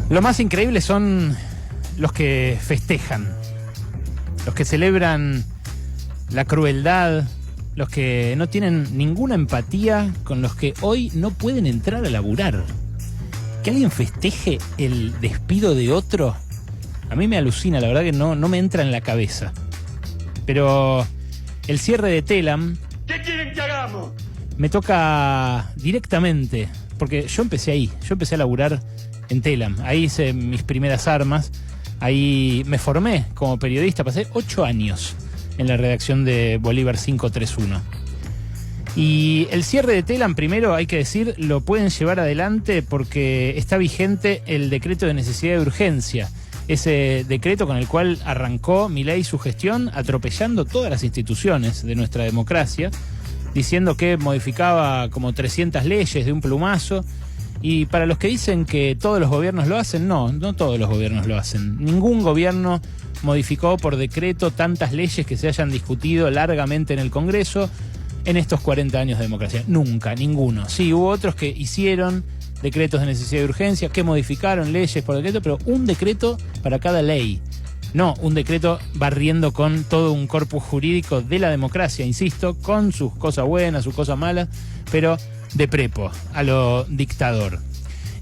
Lo más increíble son los que festejan, los que celebran la crueldad, los que no tienen ninguna empatía con los que hoy no pueden entrar a laburar. Que alguien festeje el despido de otro, a mí me alucina, la verdad que no me entra en la cabeza. Pero el cierre de Telam... ¿Qué quieren que hagamos? Me toca directamente, porque yo empecé a laburar en Telam, ahí hice mis primeras armas, ahí me formé como periodista, pasé 8 años en la redacción de Bolívar 531. Y el cierre de Telam, primero hay que decir, lo pueden llevar adelante porque está vigente el decreto de necesidad de urgencia, ese decreto con el cual arrancó Milei su gestión atropellando todas las instituciones de nuestra democracia, diciendo que modificaba como 300 leyes de un plumazo. Y para los que dicen que todos los gobiernos lo hacen, no todos los gobiernos lo hacen. Ningún gobierno modificó por decreto tantas leyes que se hayan discutido largamente en el Congreso en estos 40 años de democracia. Nunca, ninguno. Sí, hubo otros que hicieron decretos de necesidad de urgencia, que modificaron leyes por decreto, pero un decreto para cada ley. No un decreto barriendo con todo un corpus jurídico de la democracia, insisto, con sus cosas buenas, sus cosas malas, pero de prepo, a lo dictador.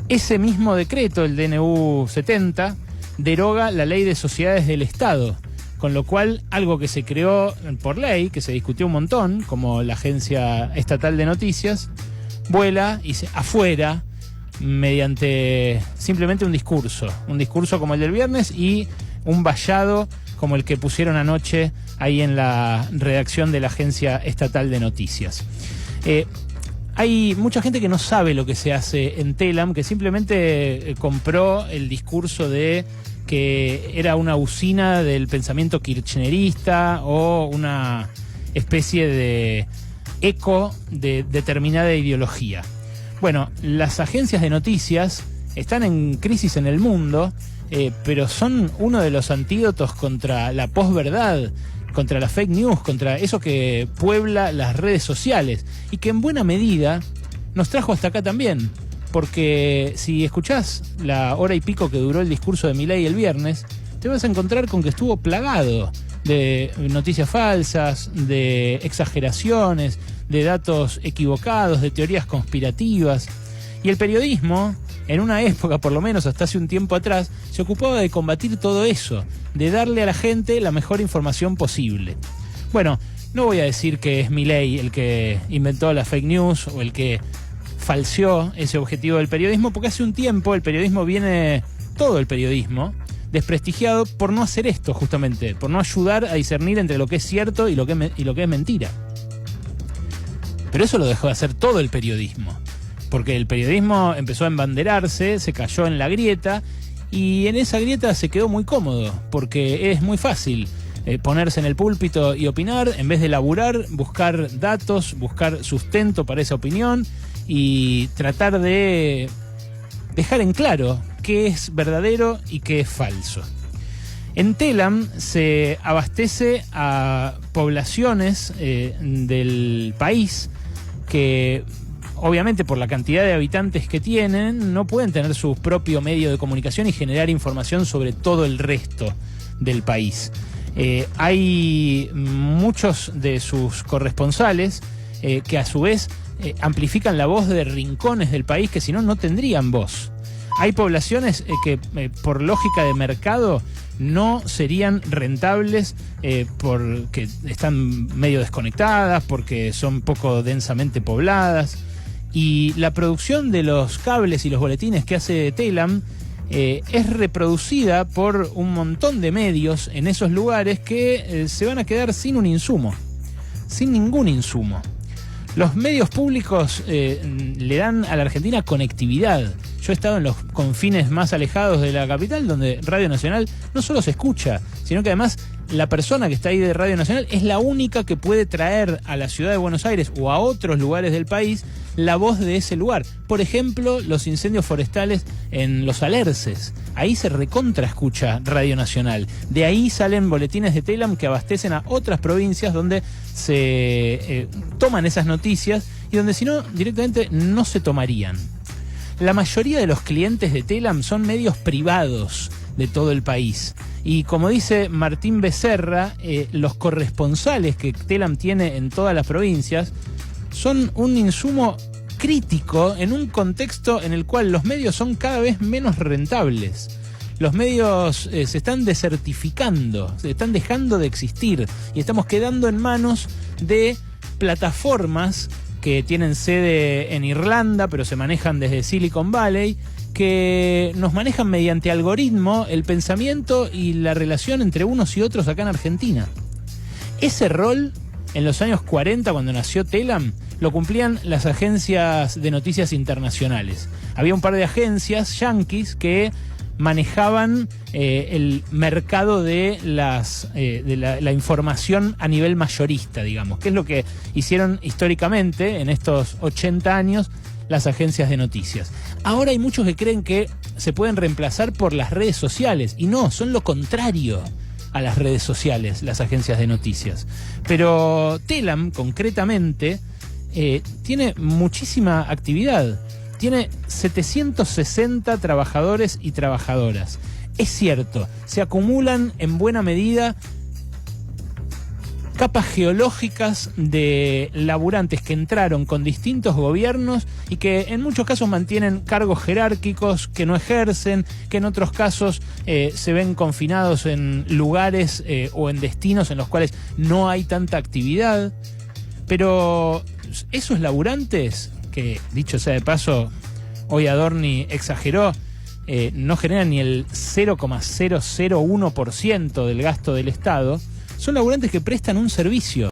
Ese mismo decreto, el DNU 70, deroga la ley de sociedades del Estado, con lo cual algo que se creó por ley, que se discutió un montón, como la Agencia Estatal de Noticias, vuela y se afuera mediante simplemente un discurso como el del viernes y un vallado como el que pusieron anoche ahí en la redacción de la Agencia Estatal de Noticias. Hay mucha gente que no sabe lo que se hace en Telam, que simplemente compró el discurso de que era una usina del pensamiento kirchnerista o una especie de eco de determinada ideología. Bueno, las agencias de noticias están en crisis en el mundo, pero son uno de los antídotos contra la posverdad, contra la fake news, contra eso que puebla las redes sociales y que en buena medida nos trajo hasta acá también. Porque si escuchás la hora y pico que duró el discurso de Milei el viernes, te vas a encontrar con que estuvo plagado de noticias falsas, de exageraciones, de datos equivocados, de teorías conspirativas. Y el periodismo, en una época, por lo menos hasta hace un tiempo atrás, se ocupaba de combatir todo eso, de darle a la gente la mejor información posible. Bueno, no voy a decir que es Milei el que inventó la fake news o el que falseó ese objetivo del periodismo, porque hace un tiempo todo el periodismo, desprestigiado por no hacer esto justamente, por no ayudar a discernir entre lo que es cierto y lo que es mentira. Pero eso lo dejó de hacer todo el periodismo, porque el periodismo empezó a embanderarse, se cayó en la grieta y en esa grieta se quedó muy cómodo, porque es muy fácil ponerse en el púlpito y opinar, en vez de laburar, buscar datos, buscar sustento para esa opinión y tratar de dejar en claro qué es verdadero y qué es falso. En Telam se abastece a poblaciones del país que, obviamente por la cantidad de habitantes que tienen, no pueden tener su propio medio de comunicación y generar información sobre todo el resto del país. Hay muchos de sus corresponsales que a su vez amplifican la voz de rincones del país que si no tendrían voz. Hay poblaciones que por lógica de mercado no serían rentables porque están medio desconectadas, porque son poco densamente pobladas. Y la producción de los cables y los boletines que hace Telam es reproducida por un montón de medios en esos lugares que se van a quedar sin un insumo, sin ningún insumo. Los medios públicos le dan a la Argentina conectividad. Yo he estado en los confines más alejados de la capital, donde Radio Nacional no solo se escucha, sino que además la persona que está ahí de Radio Nacional es la única que puede traer a la ciudad de Buenos Aires o a otros lugares del país la voz de ese lugar. Por ejemplo, los incendios forestales en los Alerces. Ahí se recontra escucha Radio Nacional. De ahí salen boletines de Telam que abastecen a otras provincias donde se toman esas noticias y donde si no, directamente no se tomarían. La mayoría de los clientes de Telam son medios privados de todo el país. Y como dice Martín Becerra, los corresponsales que Telam tiene en todas las provincias son un insumo crítico en un contexto en el cual los medios son cada vez menos rentables. Los medios se están desertificando, se están dejando de existir y estamos quedando en manos de plataformas que tienen sede en Irlanda, pero se manejan desde Silicon Valley, que nos manejan mediante algoritmo el pensamiento y la relación entre unos y otros acá en Argentina. Ese rol, en los años 40, cuando nació Telam, lo cumplían las agencias de noticias internacionales. Había un par de agencias yanquis que manejaban el mercado de la información a nivel mayorista, digamos, que es lo que hicieron históricamente en estos 80 años las agencias de noticias. Ahora hay muchos que creen que se pueden reemplazar por las redes sociales, y no, son lo contrario a las redes sociales, las agencias de noticias. Pero Telam, concretamente, tiene muchísima actividad. Tiene 760 trabajadores y trabajadoras. Es cierto, se acumulan en buena medida capas geológicas de laburantes que entraron con distintos gobiernos y que en muchos casos mantienen cargos jerárquicos que no ejercen, que en otros casos se ven confinados en lugares o en destinos en los cuales no hay tanta actividad. Pero esos laburantes, que dicho sea de paso, hoy Adorni exageró, no generan ni el 0,001% del gasto del Estado, son laburantes que prestan un servicio.